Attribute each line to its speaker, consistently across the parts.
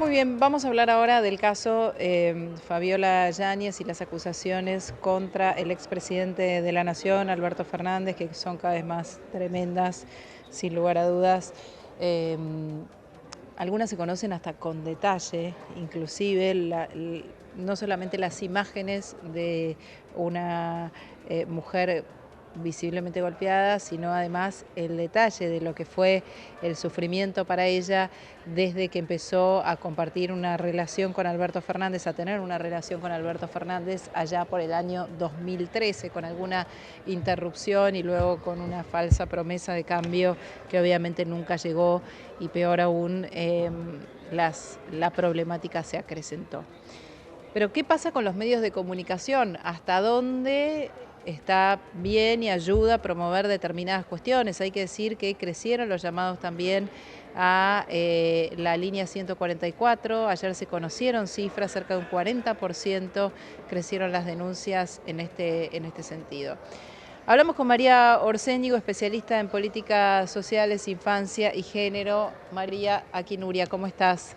Speaker 1: Muy bien, vamos a hablar ahora del caso Fabiola Yáñez y las acusaciones contra el expresidente de la Nación, Alberto Fernández, que son cada vez más tremendas, sin lugar a dudas. Eh, Algunas se conocen hasta con detalle, inclusive no solamente las imágenes de una mujer visiblemente golpeada, sino además el detalle de lo que fue el sufrimiento para ella desde que empezó a compartir una relación con Alberto Fernández, a tener una relación con Alberto Fernández allá por el año 2013, con alguna interrupción y luego con una falsa promesa de cambio que obviamente nunca llegó, y peor aún, la problemática se acrecentó. Pero ¿qué pasa con los medios de comunicación? ¿Hasta dónde está bien y ayuda a promover determinadas cuestiones? Hay que decir que crecieron los llamados también a la línea 144. Ayer se conocieron cifras, cerca de un 40% crecieron las denuncias en este sentido. Hablamos con María Orséñigo, especialista en políticas sociales, infancia y género. María, aquí Nuria, ¿cómo estás?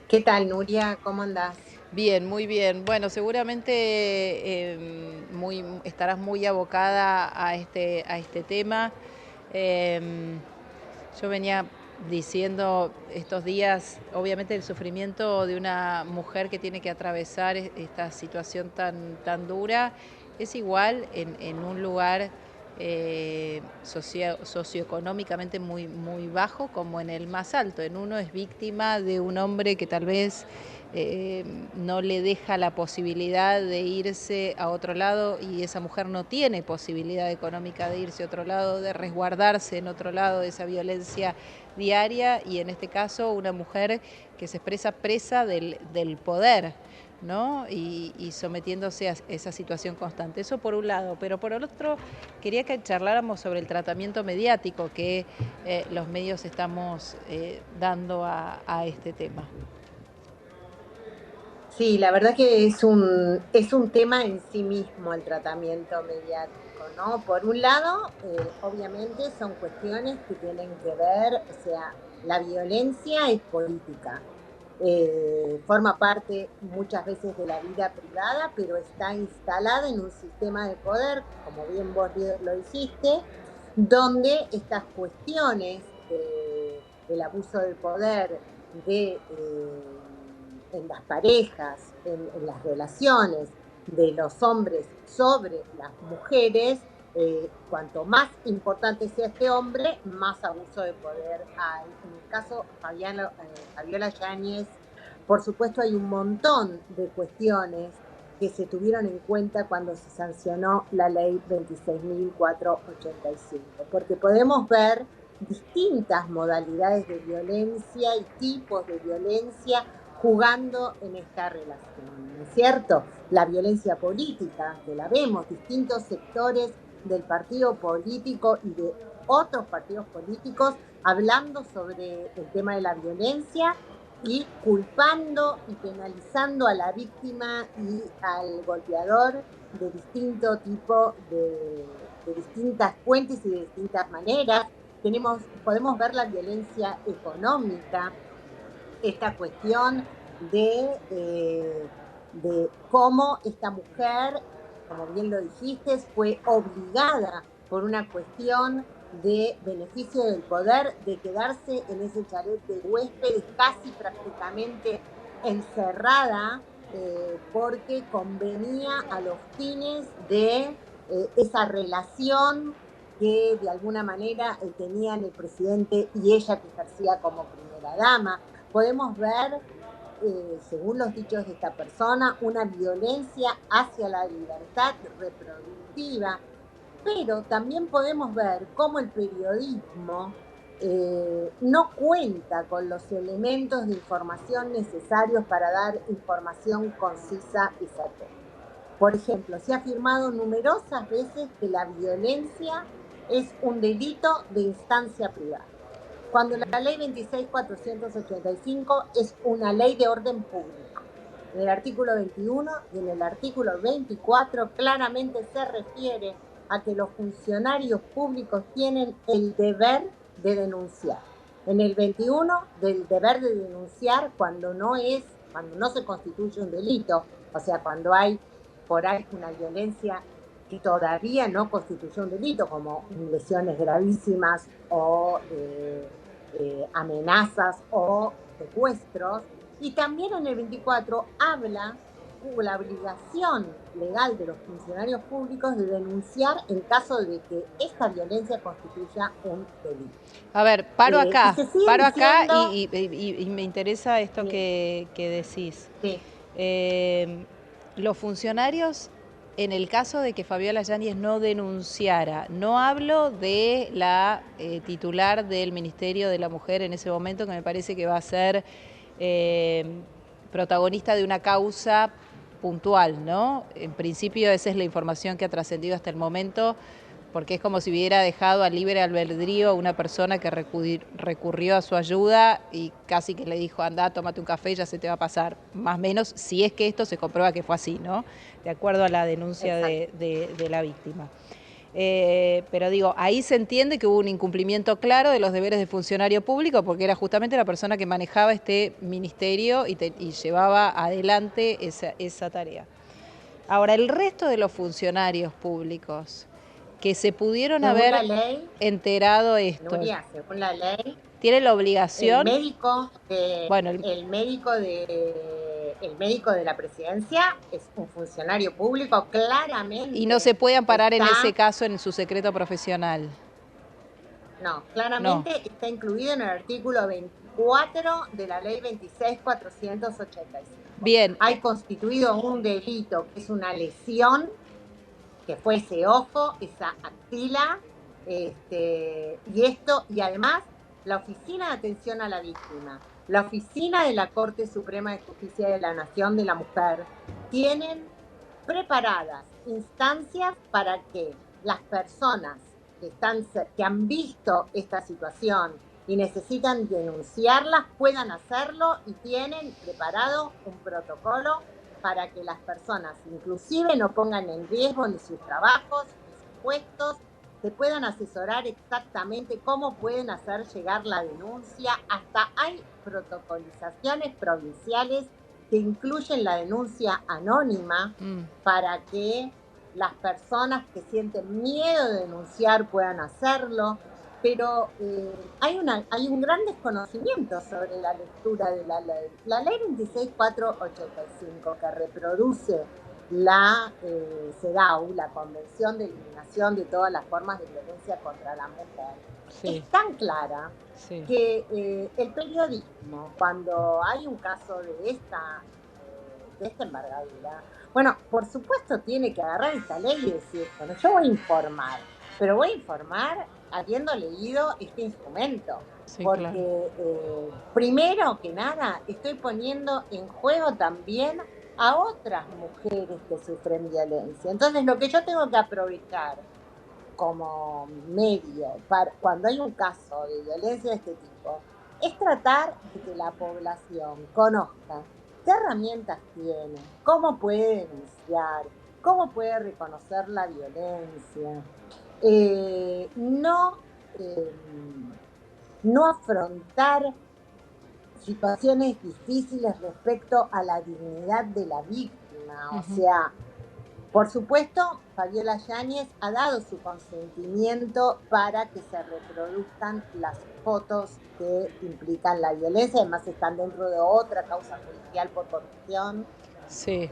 Speaker 2: ¿Qué tal, Nuria? ¿Cómo andás?
Speaker 1: Bien, muy bien. Bueno, seguramente estarás muy abocada a este tema. Em, yo venía diciendo estos días, obviamente, el sufrimiento de una mujer que tiene que atravesar esta situación tan dura es igual en un lugar socioeconómicamente muy bajo como en el más alto. En uno es víctima de un hombre que tal vez no le deja la posibilidad de irse a otro lado, y esa mujer no tiene posibilidad económica de irse a otro lado, de resguardarse en otro lado de esa violencia diaria, y en este caso una mujer que se expresa presa del poder, ¿no? Y sometiéndose a esa situación constante. Eso por un lado, pero por el otro quería que charláramos sobre el tratamiento mediático que los medios estamos dando a este tema.
Speaker 2: Sí, la verdad que es un tema en sí mismo el tratamiento mediático, ¿no? Por un lado, obviamente son cuestiones que tienen que ver, o sea, la violencia es política, forma parte muchas veces de la vida privada, pero está instalada en un sistema de poder, como bien vos lo dijiste, donde estas cuestiones del abuso del poder, en las parejas, en las relaciones de los hombres sobre las mujeres, cuanto más importante sea este hombre, más abuso de poder hay. En el caso Fabiola Yáñez, por supuesto hay un montón de cuestiones que se tuvieron en cuenta cuando se sancionó la ley 26.485, porque podemos ver distintas modalidades de violencia y tipos de violencia jugando en esta relación, ¿no es cierto? La violencia política, que la vemos, distintos sectores del partido político y de otros partidos políticos hablando sobre el tema de la violencia y culpando y penalizando a la víctima y al golpeador de distinto tipo, de distintas fuentes y de distintas maneras. Podemos ver la violencia económica, esta cuestión de cómo esta mujer, como bien lo dijiste, fue obligada por una cuestión de beneficio del poder de quedarse en ese chalet de huéspedes casi prácticamente encerrada, porque convenía a los fines de esa relación que de alguna manera tenían el presidente y ella, que ejercía como primera dama. Podemos ver, según los dichos de esta persona, una violencia hacia la libertad reproductiva, pero también podemos ver cómo el periodismo no cuenta con los elementos de información necesarios para dar información concisa y certera. Por ejemplo, se ha afirmado numerosas veces que la violencia es un delito de instancia privada, cuando la ley 26.485 es una ley de orden público. En el artículo 21 y en el artículo 24 claramente se refiere a que los funcionarios públicos tienen el deber de denunciar. En el 21, del deber de denunciar cuando no se constituye un delito, o sea, cuando hay por ahí una violencia que todavía no constituyó un delito, como lesiones gravísimas o amenazas o secuestros. Y también en el 24 habla la obligación legal de los funcionarios públicos de denunciar en caso de que esta violencia constituya un delito.
Speaker 1: A ver,
Speaker 2: Y se sigue
Speaker 1: paro acá
Speaker 2: diciendo,
Speaker 1: y me interesa esto que decís.
Speaker 2: sí,
Speaker 1: Los funcionarios, en el caso de que Fabiola Yáñez no denunciara, no hablo de la titular del Ministerio de la Mujer en ese momento, que me parece que va a ser protagonista de una causa puntual, ¿no? En principio esa es la información que ha trascendido hasta el momento, porque es como si hubiera dejado al libre albedrío a una persona que recurrió a su ayuda y casi que le dijo, anda, tómate un café y ya se te va a pasar, más o menos, si es que esto se comprueba que fue así, ¿no? De acuerdo a la denuncia de la víctima. Pero digo, ahí se entiende que hubo un incumplimiento claro de los deberes de funcionario público porque era justamente la persona que manejaba este ministerio y llevaba adelante esa tarea. Ahora, el resto de los funcionarios públicos que se pudieron
Speaker 2: según
Speaker 1: haber
Speaker 2: la ley,
Speaker 1: enterado esto,
Speaker 2: Nuria, según la ley,
Speaker 1: tienen la
Speaker 2: el
Speaker 1: obligación,
Speaker 2: médico de,
Speaker 1: bueno,
Speaker 2: el médico de la presidencia es un funcionario público,
Speaker 1: y no
Speaker 2: claramente
Speaker 1: se puede amparar en ese
Speaker 2: está,
Speaker 1: caso en su secreto profesional.
Speaker 2: no,
Speaker 1: No.
Speaker 2: claramente está incluido en el artículo 24 de la ley 26.485.
Speaker 1: Bien.
Speaker 2: Hay constituido un delito que es una lesión, que fue ese ojo, esa axila, y además la Oficina de Atención a la Víctima, la Oficina de la Corte Suprema de Justicia de la Nación de la Mujer, tienen preparadas instancias para que las personas que han visto esta situación y necesitan denunciarlas puedan hacerlo y tienen preparado un protocolo para que las personas inclusive no pongan en riesgo ni sus trabajos ni sus puestos, se puedan asesorar exactamente cómo pueden hacer llegar la denuncia, hasta hay protocolizaciones provinciales que incluyen la denuncia anónima para que las personas que sienten miedo de denunciar puedan hacerlo, pero hay un gran desconocimiento sobre la lectura de la ley. La ley 26.485, que reproduce la CEDAW, la Convención de Eliminación de todas las formas de violencia contra la mujer, es tan clara que el periodismo, cuando hay un caso de esta envergadura, bueno, por supuesto tiene que agarrar esta ley y decir, bueno, yo voy a informar, pero voy a informar habiendo leído este instrumento. Sí, porque primero que nada estoy poniendo en juego también a otras mujeres que sufren violencia. Entonces lo que yo tengo que aprovechar como medio cuando hay un caso de violencia de este tipo es tratar de que la población conozca qué herramientas tiene, cómo puede denunciar, cómo puede reconocer la violencia, no afrontar situaciones difíciles respecto a la dignidad de la víctima. O sea, por supuesto, Fabiola Yáñez ha dado su consentimiento para que se reproduzcan las fotos que implican la violencia, además están dentro de otra causa judicial por corrupción.
Speaker 1: Sí.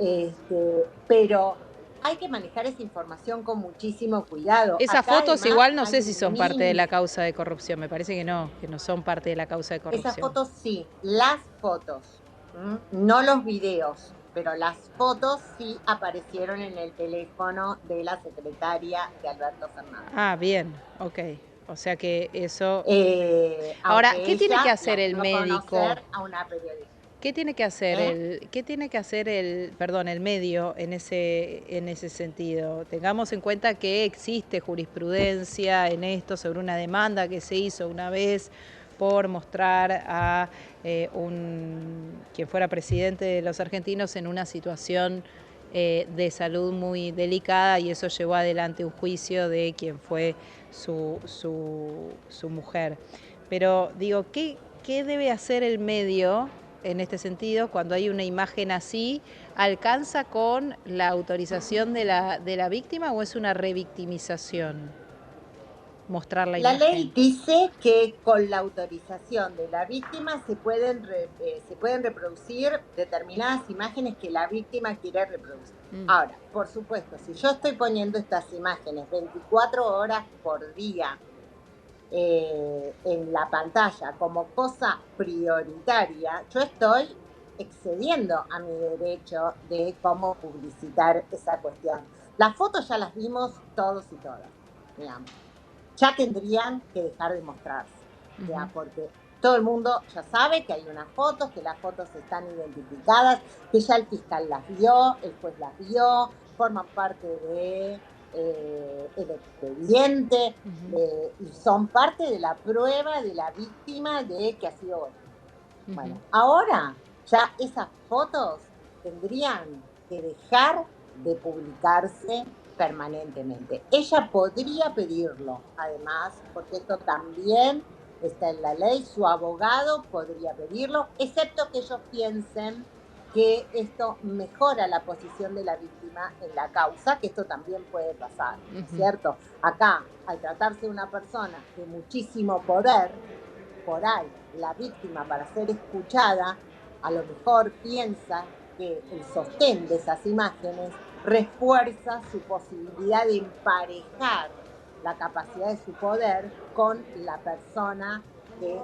Speaker 2: Pero hay que manejar esa información con muchísimo cuidado.
Speaker 1: Esas
Speaker 2: acá,
Speaker 1: fotos
Speaker 2: además,
Speaker 1: igual no sé si son parte de la causa de corrupción, me parece que no son parte de la causa de corrupción.
Speaker 2: Esas fotos sí, las fotos, no los videos, pero las fotos sí aparecieron en el teléfono de la secretaria de Alberto Fernández.
Speaker 1: Ah, bien, ok. O sea que eso... Ahora, ¿qué tiene que hacer el médico?
Speaker 2: A una periodista.
Speaker 1: ¿Qué tiene que hacer el medio en ese sentido? Tengamos en cuenta que existe jurisprudencia en esto sobre una demanda que se hizo una vez por mostrar a quien fuera presidente de los argentinos en una situación de salud muy delicada, y eso llevó adelante un juicio de quien fue su mujer. Pero digo, ¿qué debe hacer el medio en este sentido cuando hay una imagen así? ¿Alcanza con la autorización de la víctima o es una revictimización mostrar la
Speaker 2: La ley
Speaker 1: imagen?
Speaker 2: dice que con la autorización de la víctima se pueden reproducir determinadas imágenes que la víctima quiere reproducir. Ahora, por supuesto, si yo estoy poniendo estas imágenes 24 horas por día en la pantalla como cosa prioritaria, yo estoy excediendo a mi derecho de cómo publicitar esa cuestión. Las fotos ya las vimos todos y todas, digamos. Ya tendrían que dejar de mostrarse, ya, porque todo el mundo ya sabe que hay unas fotos, que las fotos están identificadas, que ya el fiscal las vio, el juez las vio, forman parte de el expediente y son parte de la prueba de la víctima de que ha sido golpeada. Bueno, ahora ya esas fotos tendrían que dejar de publicarse permanentemente. Ella podría pedirlo, además, porque esto también está en la ley, su abogado podría pedirlo, excepto que ellos piensen que esto mejora la posición de la víctima en la causa, que esto también puede pasar, ¿no es cierto? Acá, al tratarse de una persona de muchísimo poder, por ahí la víctima, para ser escuchada, a lo mejor piensa que el sostén de esas imágenes refuerza su posibilidad de emparejar la capacidad de su poder con la persona que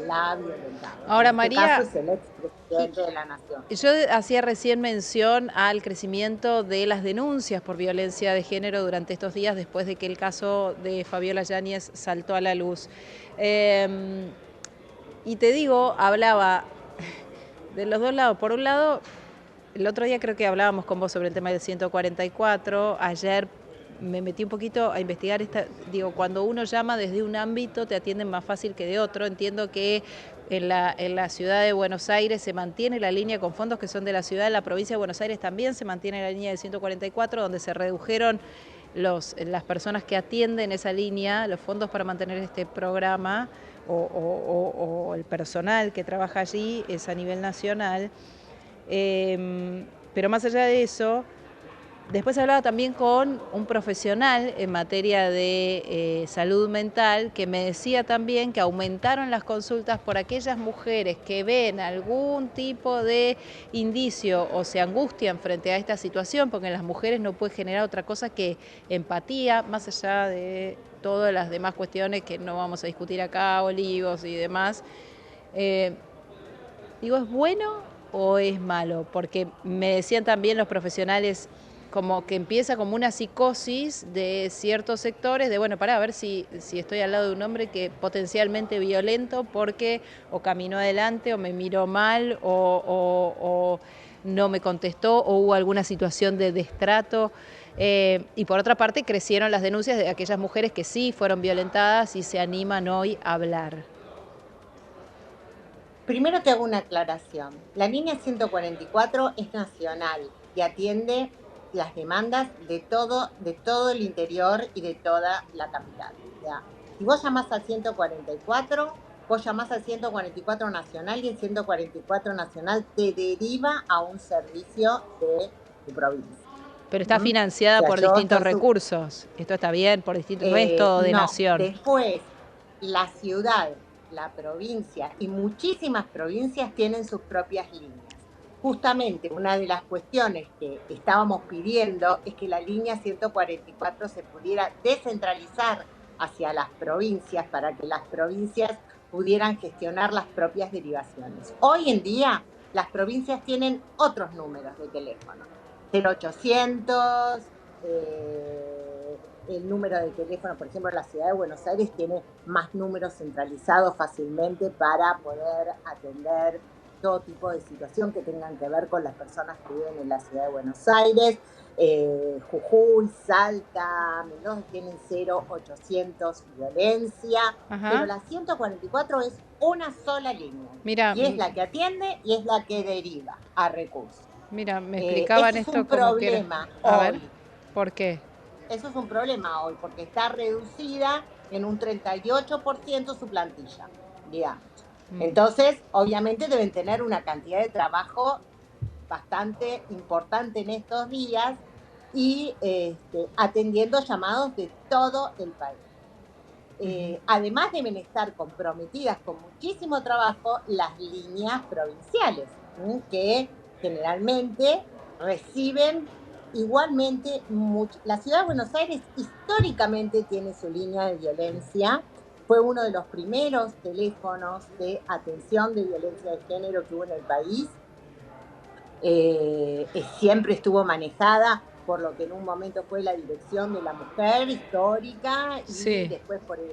Speaker 2: la ha violentado, que en
Speaker 1: Ahora,
Speaker 2: este caso
Speaker 1: María,
Speaker 2: es el expresidente de la Nación.
Speaker 1: yo hacía recién mención al crecimiento de las denuncias por violencia de género durante estos días después de que el caso de Fabiola Yáñez saltó a la luz. Y te digo, hablaba de los dos lados. Por un lado, el otro día creo que hablábamos con vos sobre el tema del 144. Ayer me metí un poquito a investigar digo, cuando uno llama desde un ámbito te atienden más fácil que de otro. Entiendo que en la ciudad de Buenos Aires se mantiene la línea con fondos que son de la ciudad, en la provincia de Buenos Aires también se mantiene la línea del 144, donde se redujeron las personas que atienden esa línea, los fondos para mantener este programa o el personal que trabaja allí es a nivel nacional. Pero más allá de eso, después hablaba también con un profesional en materia de salud mental que me decía también que aumentaron las consultas por aquellas mujeres que ven algún tipo de indicio o se angustian frente a esta situación, porque en las mujeres no puede generar otra cosa que empatía, más allá de todas las demás cuestiones que no vamos a discutir acá, olivos y demás. Digo, ¿es bueno o es malo? Porque me decían también los profesionales como que empieza como una psicosis de ciertos sectores, de bueno, pará, a ver si estoy al lado de un hombre que potencialmente violento porque o caminó adelante o me miró mal o no me contestó o hubo alguna situación de destrato. Y por otra parte crecieron las denuncias de aquellas mujeres que sí fueron violentadas y se animan hoy a hablar.
Speaker 2: Primero te hago una aclaración. La línea 144 es nacional y atiende las demandas de todo el interior y de toda la capital. ¿Ya? Si vos llamás al 144, vos llamás al 144 nacional y el 144 nacional te deriva a un servicio de tu provincia.
Speaker 1: Pero está
Speaker 2: O
Speaker 1: financiada
Speaker 2: sea,
Speaker 1: por
Speaker 2: yo
Speaker 1: distintos
Speaker 2: estoy
Speaker 1: recursos. Esto está bien, por distintos, no es todo de
Speaker 2: no,
Speaker 1: nación.
Speaker 2: después la ciudad, la provincia y muchísimas provincias tienen sus propias líneas. Justamente una de las cuestiones que estábamos pidiendo es que la línea 144 se pudiera descentralizar hacia las provincias para que las provincias pudieran gestionar las propias derivaciones. Hoy en día las provincias tienen otros números de teléfono, 0800, el número de teléfono, por ejemplo, la ciudad de Buenos Aires tiene más números centralizados fácilmente para poder atender todo tipo de situación que tengan que ver con las personas que viven en la ciudad de Buenos Aires. Jujuy, Salta, Mendoza tienen 0800 violencia, pero la 144 es una sola línea.
Speaker 1: Mira,
Speaker 2: Y es la que atiende y es la que deriva a recursos.
Speaker 1: mira, me explicaban
Speaker 2: Eso es
Speaker 1: esto
Speaker 2: un
Speaker 1: como que era.
Speaker 2: problema
Speaker 1: A ver,
Speaker 2: hoy.
Speaker 1: ¿por qué?
Speaker 2: Eso es un problema hoy porque está reducida en un 38% su plantilla. digamos.
Speaker 1: Mm.
Speaker 2: Entonces, obviamente deben tener una cantidad de trabajo bastante importante en estos días y atendiendo llamados de todo el país. Además deben estar comprometidas con muchísimo trabajo las líneas provinciales, que generalmente reciben igualmente la ciudad de Buenos Aires históricamente tiene su línea de violencia. Fue uno de los primeros teléfonos de atención de violencia de género que hubo en el país. Siempre estuvo manejada por lo que en un momento fue la Dirección de la Mujer histórica y
Speaker 1: Sí.
Speaker 2: después por el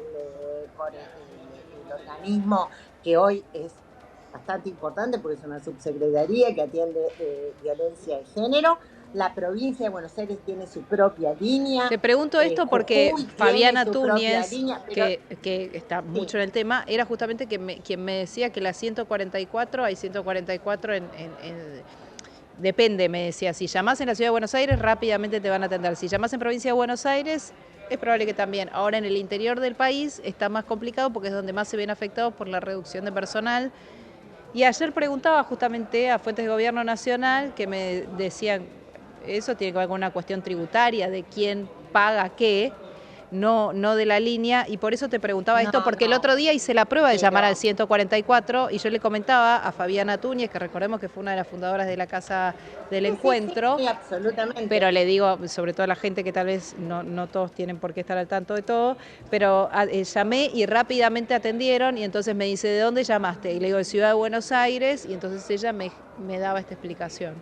Speaker 2: organismo que hoy es bastante importante porque es una subsecretaría que atiende violencia de género. La provincia de Buenos Aires tiene su propia línea.
Speaker 1: Te pregunto esto porque
Speaker 2: Jujuy tiene
Speaker 1: Fabiana
Speaker 2: su propia
Speaker 1: Túñez,
Speaker 2: línea, pero
Speaker 1: que está
Speaker 2: sí.
Speaker 1: mucho en el tema, era justamente quien me decía que la 144, hay 144 depende, me decía, si llamás en la Ciudad de Buenos Aires, rápidamente te van a atender. Si llamás en Provincia de Buenos Aires, es probable que también. Ahora en el interior del país está más complicado porque es donde más se ven afectados por la reducción de personal. Y ayer preguntaba justamente a fuentes de gobierno nacional que me decían, eso tiene que ver con una cuestión tributaria, de quién paga qué, no de la línea, y por eso te preguntaba esto, porque el otro día hice la prueba de llamar al 144 y yo le comentaba a Fabiana Túñez, que recordemos que fue una de las fundadoras de la Casa del Encuentro,
Speaker 2: Sí, absolutamente.
Speaker 1: pero le digo, sobre todo a la gente que tal vez no todos tienen por qué estar al tanto de todo, pero llamé y rápidamente atendieron y entonces me dice, ¿de dónde llamaste? Y le digo, de Ciudad de Buenos Aires, y entonces ella me daba esta explicación.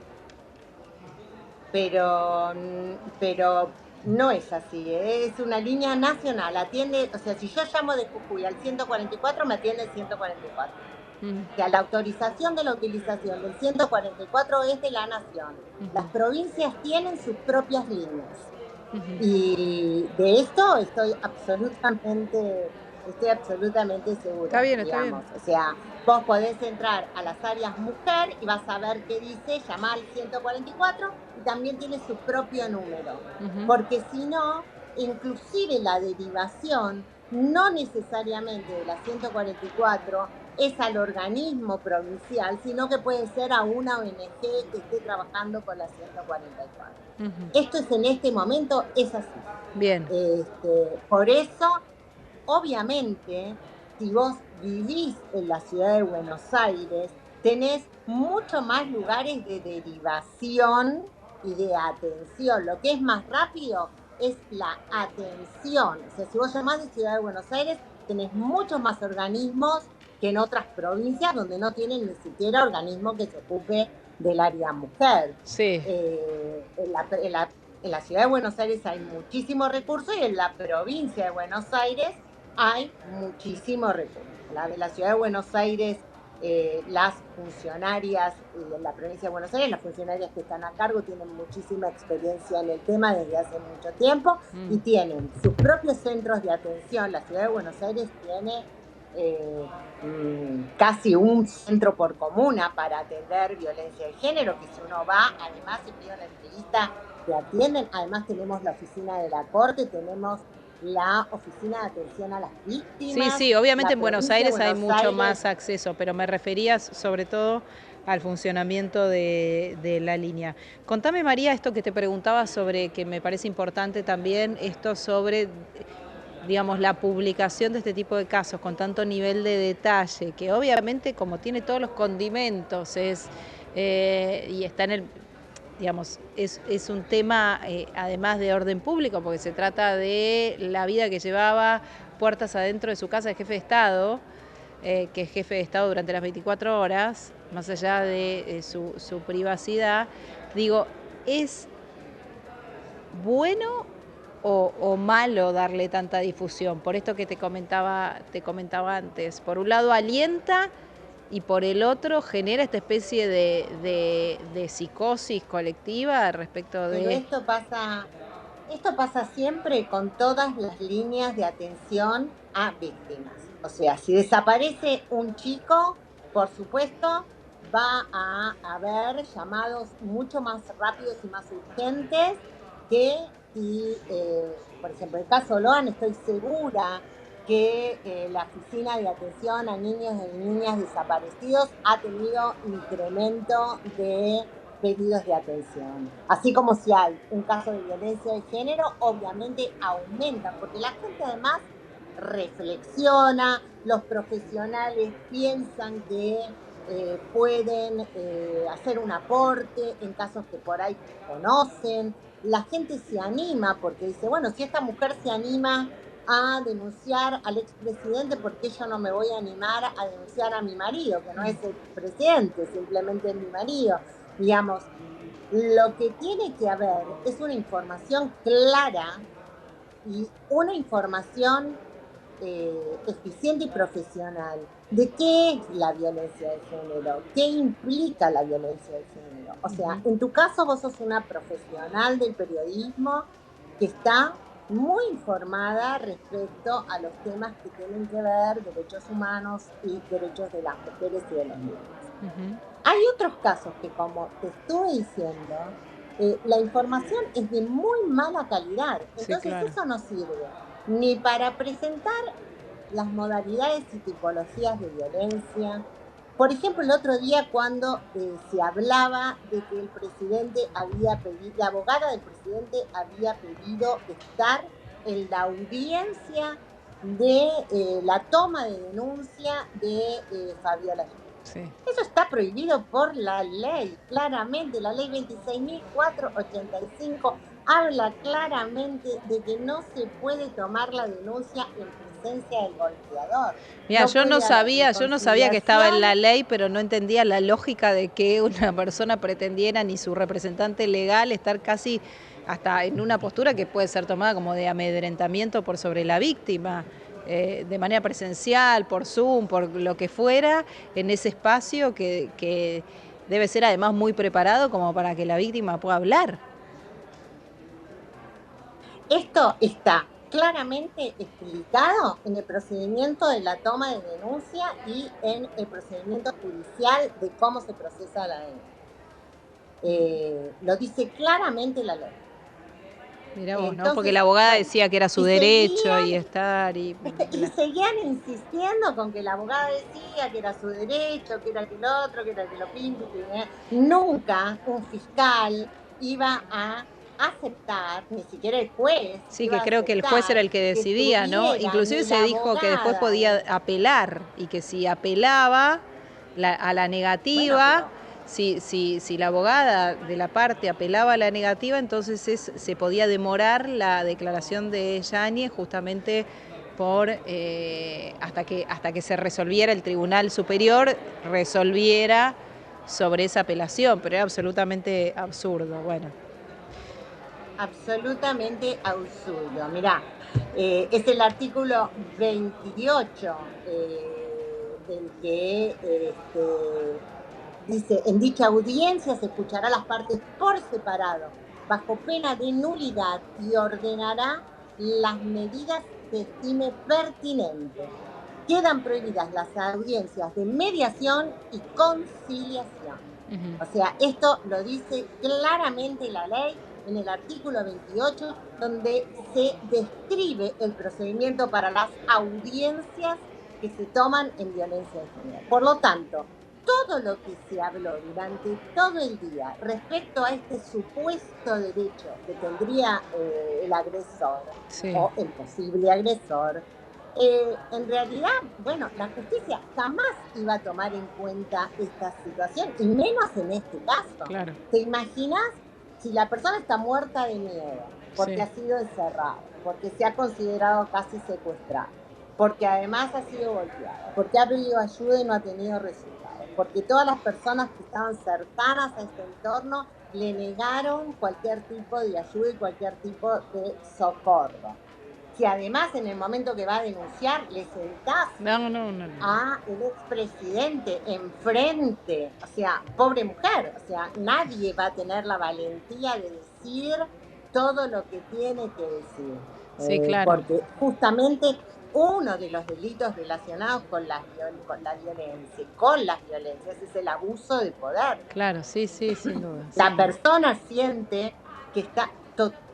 Speaker 2: Pero no es así, es una línea nacional, atiende, o sea, si yo llamo de Jujuy al 144, me atiende el 144. O sea, la autorización de la utilización del 144 es de la nación. Las provincias tienen sus propias líneas. Y de esto estoy absolutamente segura,
Speaker 1: Está bien, está bien.
Speaker 2: digamos. O sea, vos podés entrar a las áreas mujer y vas a ver qué dice, llama al 144 y también tiene su propio número. Porque si no, inclusive la derivación no necesariamente de la 144 es al organismo provincial, sino que puede ser a una ONG que esté trabajando con la 144. Esto es en este momento, es así.
Speaker 1: Bien.
Speaker 2: Por eso, obviamente, si vos vivís en la ciudad de Buenos Aires, tenés mucho más lugares de derivación y de atención. Lo que es más rápido es la atención. O sea, si vos llamás de Ciudad de Buenos Aires, tenés muchos más organismos que en otras provincias donde no tienen ni siquiera organismo que se ocupe del área mujer.
Speaker 1: Sí.
Speaker 2: En la ciudad de Buenos Aires hay muchísimos recursos y en la provincia de Buenos Aires hay muchísimos recursos. La ciudad de Buenos Aires, las funcionarias de la provincia de Buenos Aires, las funcionarias que están a cargo tienen muchísima experiencia en el tema desde hace mucho tiempo y tienen sus propios centros de atención. La ciudad de Buenos Aires tiene casi un centro por comuna para atender violencia de género, que si uno va, además se pide una entrevista, te atienden. Además tenemos la oficina de la Corte, tenemos la oficina de atención a las víctimas.
Speaker 1: Sí, obviamente en Buenos Aires hay mucho
Speaker 2: Aires
Speaker 1: más acceso, pero me refería sobre todo al funcionamiento de la línea. Contame, María, esto que te preguntaba sobre, que me parece importante también, esto sobre, digamos, la publicación de este tipo de casos con tanto nivel de detalle, que obviamente como tiene todos los condimentos y está en el, digamos, es un tema además de orden público, porque se trata de la vida que llevaba puertas adentro de su casa de jefe de Estado, que es jefe de Estado durante las 24 horas, más allá de su privacidad. Digo, ¿es bueno o malo darle tanta difusión? Por esto que te comentaba antes. Por un lado alienta y por el otro genera esta especie de psicosis colectiva respecto de...
Speaker 2: Pero esto pasa siempre con todas las líneas de atención a víctimas. O sea, si desaparece un chico, por supuesto, va a haber llamados mucho más rápidos y más urgentes que si, por ejemplo, el caso Loan, estoy segura que la Oficina de Atención a Niños y Niñas Desaparecidos ha tenido incremento de pedidos de atención. Así como si hay un caso de violencia de género, obviamente aumentan, porque la gente además reflexiona, los profesionales piensan que pueden hacer un aporte en casos que por ahí conocen, la gente se anima porque dice, bueno, si esta mujer se anima a denunciar al expresidente, ¿por qué yo no me voy a animar a denunciar a mi marido, que no es el presidente, simplemente es mi marido? Digamos, lo que tiene que haber es una información clara y una información eficiente y profesional de qué es la violencia de género, qué implica la violencia de género. O sea, en tu caso vos sos una profesional del periodismo que está muy informada respecto a los temas que tienen que ver derechos humanos y derechos de las mujeres y de los niños. Hay otros casos que, como te estuve diciendo, la información es de muy mala calidad. Entonces
Speaker 1: Sí, claro.
Speaker 2: eso no sirve ni para presentar las modalidades y tipologías de violencia. Por ejemplo, el otro día cuando se hablaba de que el presidente había pedido, la abogada del presidente había pedido estar en la audiencia de la toma de denuncia de Fabiola Yáñez.
Speaker 1: Sí.
Speaker 2: Eso está prohibido por la ley, claramente. La ley 26.485 habla claramente de que no se puede tomar la denuncia en presencia del golpeador.
Speaker 1: Mira,
Speaker 2: No puede haber
Speaker 1: yo no sabía que estaba en la
Speaker 2: reconciliación.
Speaker 1: ley, pero no entendía la lógica de que una persona pretendiera, ni su representante legal, estar casi hasta en una postura que puede ser tomada como de amedrentamiento por sobre la víctima, de manera presencial, por Zoom, por lo que fuera, en ese espacio que debe ser además muy preparado como para que la víctima pueda hablar.
Speaker 2: Esto está claramente explicado en el procedimiento de la toma de denuncia y en el procedimiento judicial de cómo se procesa la denuncia. Lo dice claramente la ley.
Speaker 1: Mirá vos, ¿no? Porque
Speaker 2: Entonces,
Speaker 1: la abogada
Speaker 2: bueno,
Speaker 1: decía que era su
Speaker 2: y
Speaker 1: derecho y
Speaker 2: seguían,
Speaker 1: estar
Speaker 2: y seguían insistiendo con que la abogada decía que era su derecho, que era el otro, que era el que lo pinta, nunca un fiscal iba a aceptar, ni siquiera el juez
Speaker 1: Sí,
Speaker 2: iba
Speaker 1: que
Speaker 2: a
Speaker 1: creo que el juez era
Speaker 2: aceptar
Speaker 1: el que
Speaker 2: que
Speaker 1: decidía, ¿no?
Speaker 2: estuviera
Speaker 1: Inclusive
Speaker 2: ni
Speaker 1: se
Speaker 2: la
Speaker 1: dijo que después
Speaker 2: abogada,
Speaker 1: podía apelar y que si apelaba a la
Speaker 2: bueno,
Speaker 1: negativa,
Speaker 2: pero
Speaker 1: si la abogada de la parte apelaba a la negativa, entonces se podía demorar la declaración de Yáñez justamente por hasta que se resolviera, el Tribunal Superior resolviera sobre esa apelación, pero era absolutamente absurdo. Bueno.
Speaker 2: absolutamente absurdo. Mirá, es el artículo 28 el que dice, en dicha audiencia se escuchará a las partes por separado, bajo pena de nulidad y ordenará las medidas que estime pertinentes. Quedan prohibidas las audiencias de mediación y conciliación. O sea, esto lo dice claramente la ley en el artículo 28, donde se describe el procedimiento para las audiencias que se toman en violencia de género. Por lo tanto, todo lo que se habló durante todo el día respecto a este supuesto derecho que tendría el agresor
Speaker 1: Sí.
Speaker 2: o el posible agresor, en realidad, bueno, la justicia jamás iba a tomar en cuenta esta situación, y menos en este caso.
Speaker 1: Claro.
Speaker 2: ¿Te imaginas si la persona está muerta de miedo, porque
Speaker 1: Sí.
Speaker 2: ha sido encerrada, porque se ha considerado casi secuestrada, porque además ha sido golpeada, porque ha pedido ayuda y no ha tenido resultados, porque todas las personas que estaban cercanas a este entorno le negaron cualquier tipo de ayuda y cualquier tipo de socorro? Si además en el momento que va a denunciar le sentás
Speaker 1: No.
Speaker 2: a el expresidente enfrente, o sea, pobre mujer, o sea, nadie va a tener la valentía de decir todo lo que tiene que decir,
Speaker 1: Sí, claro.
Speaker 2: porque justamente uno de los delitos relacionados con la violencias es el abuso de poder.
Speaker 1: Claro, sí, sin duda.
Speaker 2: La persona siente que,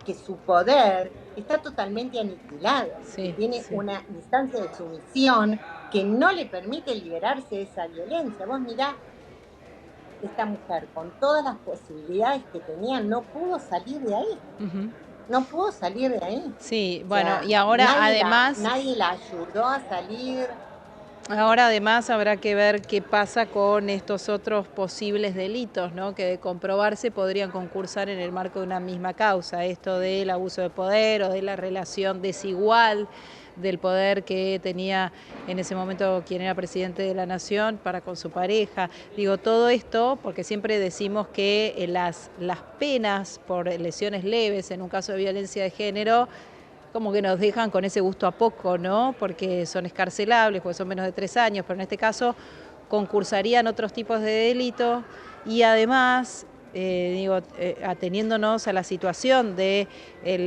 Speaker 2: que su poder está totalmente aniquilado, y
Speaker 1: Sí,
Speaker 2: tiene
Speaker 1: sí.
Speaker 2: una instancia de sumisión que no le permite liberarse de esa violencia. Vos mirá, esta mujer con todas las posibilidades que tenía no pudo salir de ahí,
Speaker 1: Ujú.
Speaker 2: no pudo salir de ahí.
Speaker 1: Sí,
Speaker 2: O
Speaker 1: bueno,
Speaker 2: sea,
Speaker 1: y ahora además,
Speaker 2: nadie la ayudó a salir.
Speaker 1: habrá que ver qué pasa con estos otros posibles delitos, ¿no? Que de comprobarse podrían concursar en el marco de una misma causa, esto del abuso de poder o de la relación desigual del poder que tenía en ese momento quien era presidente de la nación para con su pareja. Digo, todo esto porque siempre decimos que las penas por lesiones leves en un caso de violencia de género como que nos dejan con ese gusto a poco, ¿no? Porque son escarcelables, porque son menos de 3 años, pero en este caso concursarían otros tipos de delitos y además, ateniéndonos a la situación del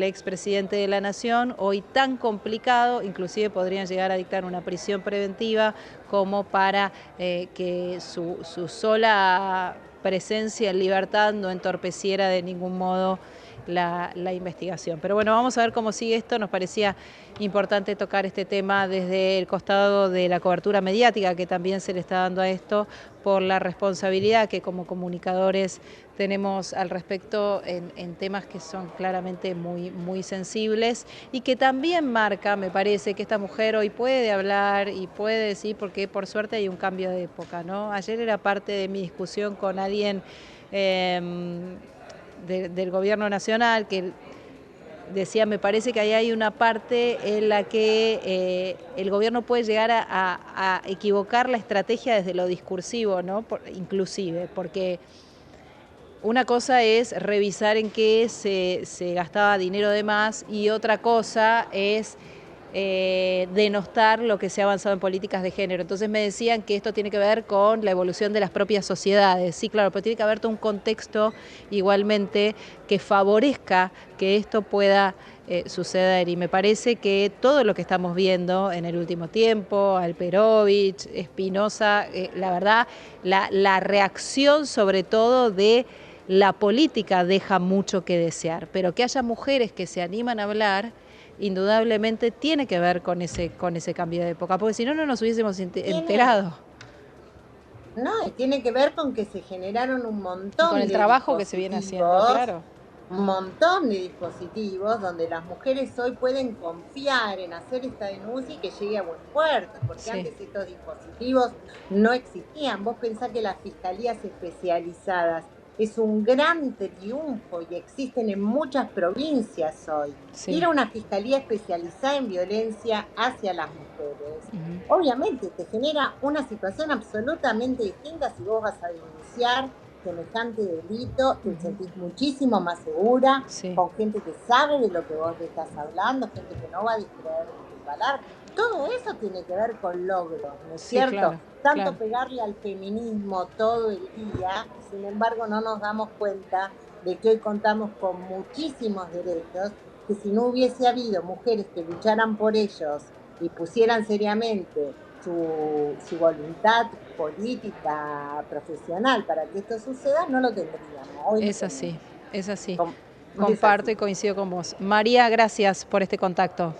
Speaker 1: expresidente de la Nación, hoy tan complicado, inclusive podrían llegar a dictar una prisión preventiva como para que su sola presencia en libertad no entorpeciera de ningún modo la investigación. Pero bueno, vamos a ver cómo sigue esto. Nos parecía importante tocar este tema desde el costado de la cobertura mediática que también se le está dando a esto por la responsabilidad que como comunicadores tenemos al respecto en temas que son claramente muy, muy sensibles y que también marca, me parece, que esta mujer hoy puede hablar y puede decir, porque por suerte hay un cambio de época, ¿no? Ayer era parte de mi discusión con alguien del gobierno nacional que decía, me parece que ahí hay una parte en la que el gobierno puede llegar a equivocar la estrategia desde lo discursivo, ¿no? Inclusive, porque una cosa es revisar en qué se gastaba dinero de más y otra cosa es denostar lo que se ha avanzado en políticas de género. Entonces me decían que esto tiene que ver con la evolución de las propias sociedades. Sí, claro, pero tiene que haber todo un contexto igualmente que favorezca que esto pueda suceder. Y me parece que todo lo que estamos viendo en el último tiempo, Alperovich, Espinosa, la verdad, la reacción sobre todo de la política deja mucho que desear, pero que haya mujeres que se animan a hablar indudablemente tiene que ver con ese cambio de época, porque si no, no nos hubiésemos
Speaker 2: Tiene,
Speaker 1: enterado.
Speaker 2: no, y tiene que ver con que se generaron un
Speaker 1: Y con
Speaker 2: montón
Speaker 1: el
Speaker 2: de
Speaker 1: trabajo que se viene haciendo,
Speaker 2: dispositivos,
Speaker 1: claro.
Speaker 2: un montón de dispositivos donde las mujeres hoy pueden confiar en hacer esta denuncia y que llegue a buen puerto, porque
Speaker 1: Sí,
Speaker 2: antes estos dispositivos no existían. Vos pensás que las fiscalías especializadas es un gran triunfo y existen en muchas provincias hoy. Ir
Speaker 1: sí.
Speaker 2: a una fiscalía especializada en violencia hacia las mujeres,
Speaker 1: Ujú.
Speaker 2: obviamente te genera una situación absolutamente distinta si vos vas a denunciar semejante delito, te
Speaker 1: Ujú.
Speaker 2: sentís muchísimo más segura,
Speaker 1: Sí,
Speaker 2: con gente que sabe de lo que vos le estás hablando, gente que no va a distraer de tu palabra. Todo eso tiene que ver con logros, ¿no es
Speaker 1: sí,
Speaker 2: cierto?
Speaker 1: claro, claro.
Speaker 2: Tanto pegarle al feminismo todo el día, y sin embargo no nos damos cuenta de que hoy contamos con muchísimos derechos, que si no hubiese habido mujeres que lucharan por ellos y pusieran seriamente su voluntad política, profesional para que esto suceda, no lo tendríamos, hoy no
Speaker 1: Es así,
Speaker 2: tenemos.
Speaker 1: es así.
Speaker 2: Com- Es
Speaker 1: Comparto
Speaker 2: así.
Speaker 1: y coincido con vos. María, gracias por este contacto.